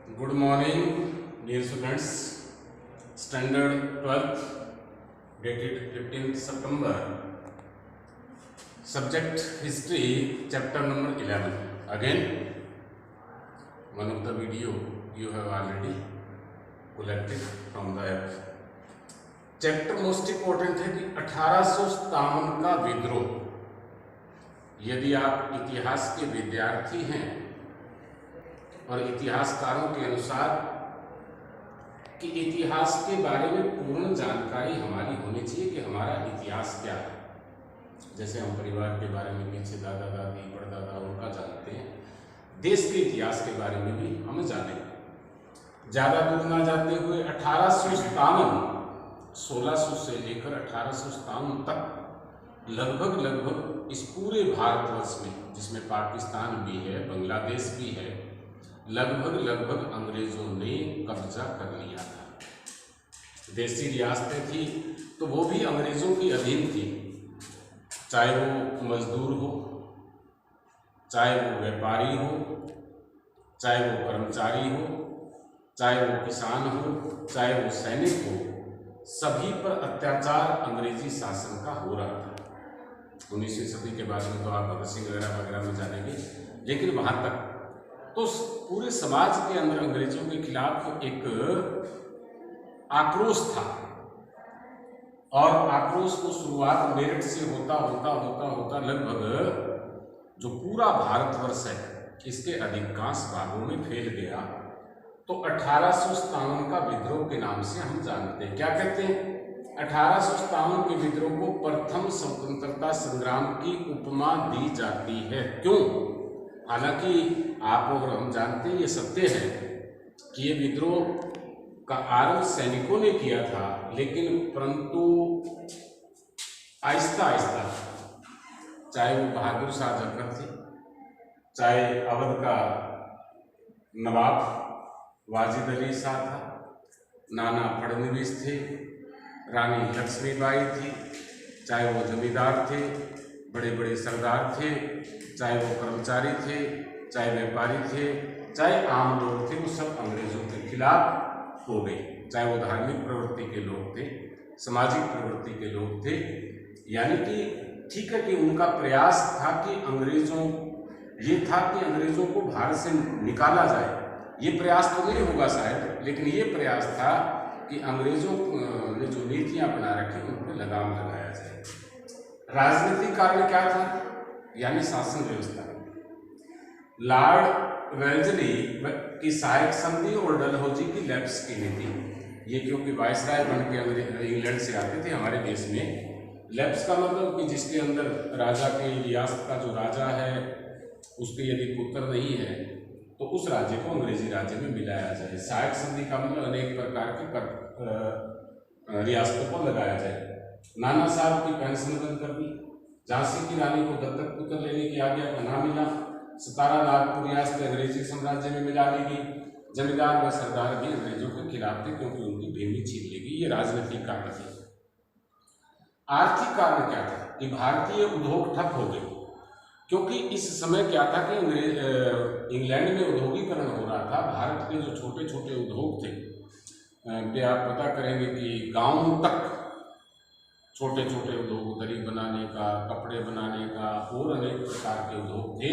Good morning, dear students. Standard 12th, dated 15th September. Subject History, chapter number 11. Again, one of the video you have already collected from the app. Chapter most important है कि 1857 का विद्रोह। यदि आप इतिहास के विद्यार्थी हैं और इतिहासकारों के अनुसार कि इतिहास के बारे में पूर्ण जानकारी हमारी होनी चाहिए कि हमारा इतिहास क्या है। जैसे हम परिवार के बारे में पीछे दादा दादी परदादा उनका जानते हैं, देश के इतिहास के बारे में भी हम जानेंगे। ज़्यादा दूर ना जाते हुए 1857 1600 से लेकर 1857 तक लगभग इस पूरे भारतवर्ष में, जिसमें पाकिस्तान भी है, बांग्लादेश भी है, लगभग अंग्रेजों ने कब्जा कर लिया था। देसी रियासतें थी तो वो भी अंग्रेजों की अधीन थी, चाहे वो मजदूर हो, चाहे वो व्यापारी हो, चाहे वो कर्मचारी हो, चाहे वो किसान हो, चाहे वो सैनिक हो, सभी पर अत्याचार अंग्रेजी शासन का हो रहा था। 19वीं सदी के बाद में तो आप भगत सिंह वगैरह में जानेंगे, लेकिन वहाँ तक तो पूरे समाज के अंदर अंग्रेजों के खिलाफ एक आक्रोश था। और आक्रोश को शुरुआत मेरठ से होता लगभग जो पूरा भारतवर्ष है इसके अधिकांश भागों में फैल गया। तो 1857 का विद्रोह के नाम से हम जानते हैं। क्या कहते हैं? 1857 के विद्रोह को प्रथम स्वतंत्रता संग्राम की उपमा दी जाती है। क्यों? हालांकि आप और हम जानते हैं, ये सत्य है कि ये विद्रोह का आरंभ सैनिकों ने किया था, लेकिन परंतु आहिस्ता आहिस्ता, चाहे वो बहादुर शाह जफर थे, चाहे अवध का नवाब वाजिद अली शाह था, नाना फडणवीस थे, रानी लक्ष्मीबाई थी, चाहे वो जमींदार थे, बड़े बड़े सरदार थे, चाहे वो कर्मचारी थे, चाहे व्यापारी थे, चाहे आम लोग थे, वो सब अंग्रेजों के खिलाफ हो गए। चाहे वो धार्मिक प्रवृत्ति के लोग थे, सामाजिक प्रवृत्ति के लोग थे। यानी कि ठीक है कि उनका प्रयास था कि अंग्रेजों को भारत से निकाला जाए। ये प्रयास तो नहीं होगा शायद, लेकिन ये प्रयास था कि अंग्रेजों ने जो नीतियां बना रखी उन पर लगाम लगाया जाए। राजनीतिक कारण क्या था? यानी शासन व्यवस्था। लॉर्ड वेल्जली की सहायक संधि और डलहौजी की लैप्स की नीति, ये क्योंकि वायसराय बन के इंग्लैंड से आते थे हमारे देश में। लैप्स का मतलब कि जिसके अंदर राजा के रियासत का जो राजा है उसके यदि पुत्र नहीं है तो उस राज्य को अंग्रेजी राज्य में मिलाया जाए। सहायक संधि का मतलब अनेक प्रकार की रियासतों पर लगाया जाए। नाना साहब की पेंशन बंद कर दी, झांसी की रानी को दत्तक पुत्र लेने की आज्ञा का ना मिला, 17 नागपुर रियासत अंग्रेजी साम्राज्य में मिला दी गई। जमींदार व सरदार भी अंग्रेजों के खिलाफ थे क्योंकि उनकी भूमि छीन ली गई। ये राजनीतिक कारण थे। आर्थिक कारण क्या था? कि भारतीय उद्योग ठप हो गए, क्योंकि इस समय क्या था कि इंग्लैंड में उद्योगीकरण हो रहा था। भारत के जो छोटे छोटे उद्योग थे, वे आप पता करेंगे कि गांव तक छोटे छोटे उद्योग, दरी बनाने का, कपड़े बनाने का और अनेक प्रकार के उद्योग थे,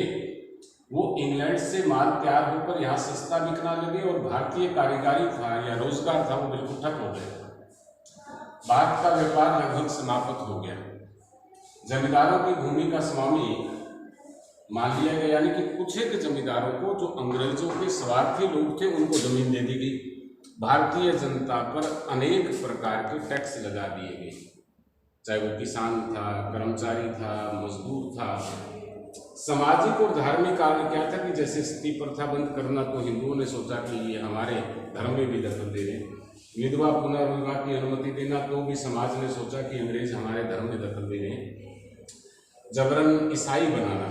वो इंग्लैंड से माल तैयार होकर यहाँ सस्ता बिकना लगे और भारतीय कारीगरी था या रोजगार था वो बिल्कुल ठप हो गया। भारत का व्यापार लगभग समाप्त हो गया। जमींदारों की भूमि का स्वामी मान लिया गया, यानी कि कुछ एक जमींदारों को जो अंग्रेजों के स्वार्थी लोग थे उनको जमीन दे दी गई। भारतीय जनता पर अनेक प्रकार के टैक्स लगा दिए गए, चाहे वो किसान था, कर्मचारी था, मजदूर था। सामाजिक और धार्मिक कारण क्या था? कि जैसे सती प्रथा बंद करना तो हिंदुओं ने सोचा कि ये हमारे धर्म में भी दखल दे रहे। विधवा पुनर्विवाह की अनुमति देना तो भी समाज ने सोचा कि अंग्रेज हमारे धर्म में दखल दे रहे। जबरन ईसाई बनाना,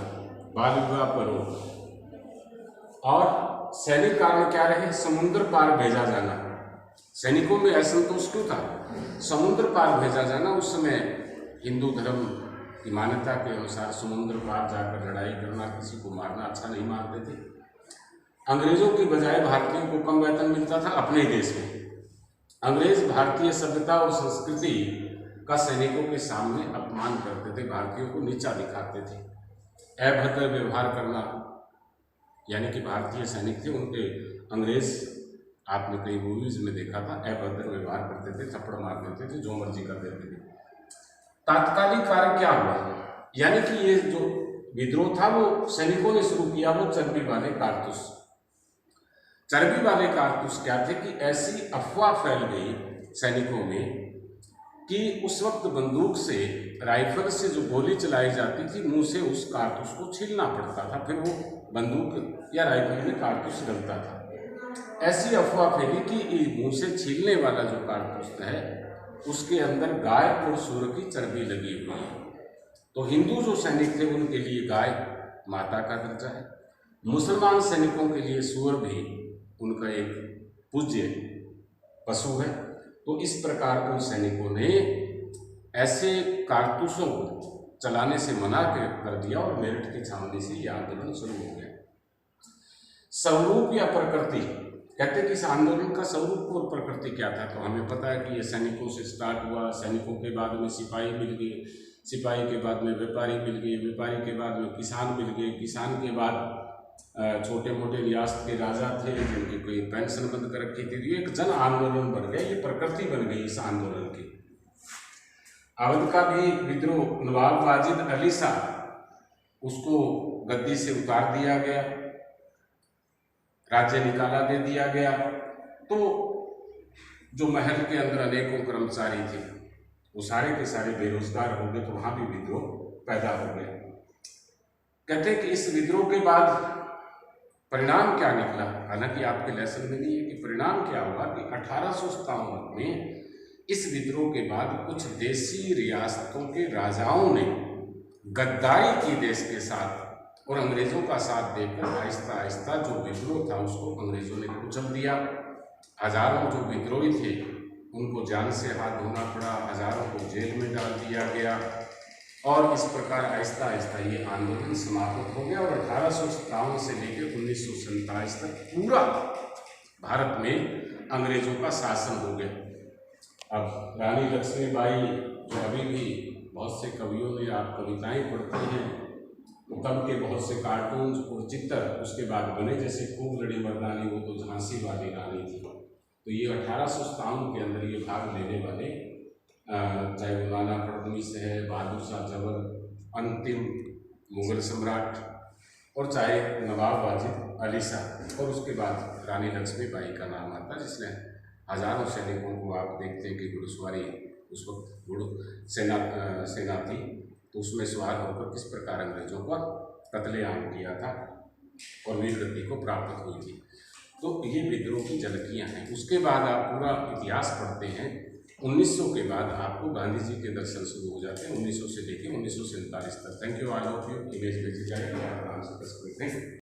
बाल विवाह पर रोक। और सैनिक कारण क्या रहे? समुद्र पार भेजा जाना। सैनिकों में असंतोष क्यों था? समुद्र पार भेजा जाना। उस समय हिंदू धर्म की मान्यता के अनुसार समुद्र पार जाकर लड़ाई करना, किसी को मारना अच्छा नहीं मानते थे। अंग्रेजों की बजाय भारतीयों को कम वेतन मिलता था अपने ही देश में। अंग्रेज भारतीय सभ्यता और संस्कृति का सैनिकों के सामने अपमान करते थे, भारतीयों को नीचा दिखाते थे। अभद्र व्यवहार करना, यानी कि भारतीय सैनिक थे उनके अंग्रेज, आपने कई मूवीज में देखा था, अभद्र व्यवहार करते थे, थप्पड़ मार देते थे, जो मर्जी कर देते थे। तात्कालिक कारण क्या हुआ, यानी कि ये जो विद्रोह था वो सैनिकों ने शुरू किया, वो चर्बी वाले कारतूस। चर्बी वाले कारतूस क्या थे कि ऐसी अफवाह फैल गई सैनिकों में कि उस वक्त बंदूक से, राइफल से जो गोली चलाई जाती थी, मुंह से उस कारतूस को छीलना पड़ता था, फिर वो बंदूक या राइफल में कारतूस डलता था। ऐसी अफवाह फैली कि मुंह से छीलने वाला जो कारतूस है उसके अंदर गाय और सूअर की चर्बी लगी हुई है। तो हिंदू जो सैनिक थे उनके लिए गाय माता का दर्जा है, मुसलमान सैनिकों के लिए सूअर भी उनका एक पूज्य पशु है। तो इस प्रकार उन सैनिकों ने ऐसे कारतूसों को चलाने से मना कर दिया और मेरठ की छावनी से यह आंदोलन शुरू हो गया। स्वरूप या प्रकृति, कहते हैं कि इस आंदोलन का स्वरूप और प्रकृति क्या था, तो हमें पता है कि ये सैनिकों से स्टार्ट हुआ, सैनिकों के बाद में सिपाही मिल गए, सिपाही के बाद में व्यापारी मिल गए, व्यापारी के बाद में किसान मिल गए, किसान के बाद छोटे मोटे रियासत के राजा थे जिनकी कोई पेंशन बंद कर रखी थी, एक जन आंदोलन बन गया, ये प्रकृति बन गई इस आंदोलन की। अवध का भी विद्रोह, नवाब वाजिद अली शाह, उसको गद्दी से उतार दिया गया, राज्य निकाला दे दिया गया। तो जो महल के अंदर अनेकों कर्मचारी थे वो सारे के सारे बेरोजगार हो गए, तो वहां भी विद्रोह पैदा हो गया। कहते हैं कि इस विद्रोह के बाद परिणाम क्या निकला, हालांकि आपके लेसन में नहीं है कि परिणाम क्या हुआ, कि 1857 में इस विद्रोह के बाद कुछ देशी रियासतों के राजाओं ने गद्दारी की देश के साथ और अंग्रेजों का साथ देकर आहिस्ता आहिस्ता जो विद्रोह था उसको अंग्रेजों ने कुचल दिया। हजारों जो विद्रोही थे उनको जान से हाथ धोना पड़ा, हजारों को जेल में डाल दिया गया, और इस प्रकार आहिस्ता आहिस्ता ये आंदोलन समाप्त हो गया। और 1857 से लेकर 1947 तक पूरा भारत में अंग्रेजों का शासन हो गया। अब रानी लक्ष्मीबाई, जो अभी भी बहुत से कवियों ने, आप कविताएं पढ़ते हैं तो तब के बहुत से कार्टून और चित्र उसके बाद बने, जैसे खूब लड़ी मर्दानी वो तो झांसी वाली रानी थी। तो ये 1857 के अंदर ये भाग लेने वाले, चाहे वो नाना फडणवीस है, बहादुर शाह जबर, अंतिम मुगल सम्राट, और चाहे नवाब वाजिद अली शाह, और उसके बाद रानी लक्ष्मीबाई का नाम आता, जिसने हजारों सैनिकों को, आप देखते हैं कि घुड़सवारी उस वक्त घुड़ सेना थी, तो उसमें सवार होकर किस प्रकार अंग्रेजों पर कत्लेआम किया था और वीरगति को प्राप्त हुई थी। तो ये विद्रोह की झलकियाँ हैं। उसके बाद आप पूरा इतिहास पढ़ते हैं, 1900 के बाद आपको गांधी जी के दर्शन शुरू हो जाते हैं, 1900 से लेकर 1947 तक। Thank you all of you. Image भेजी जाएगी, आप आराम से कर सकते हैं।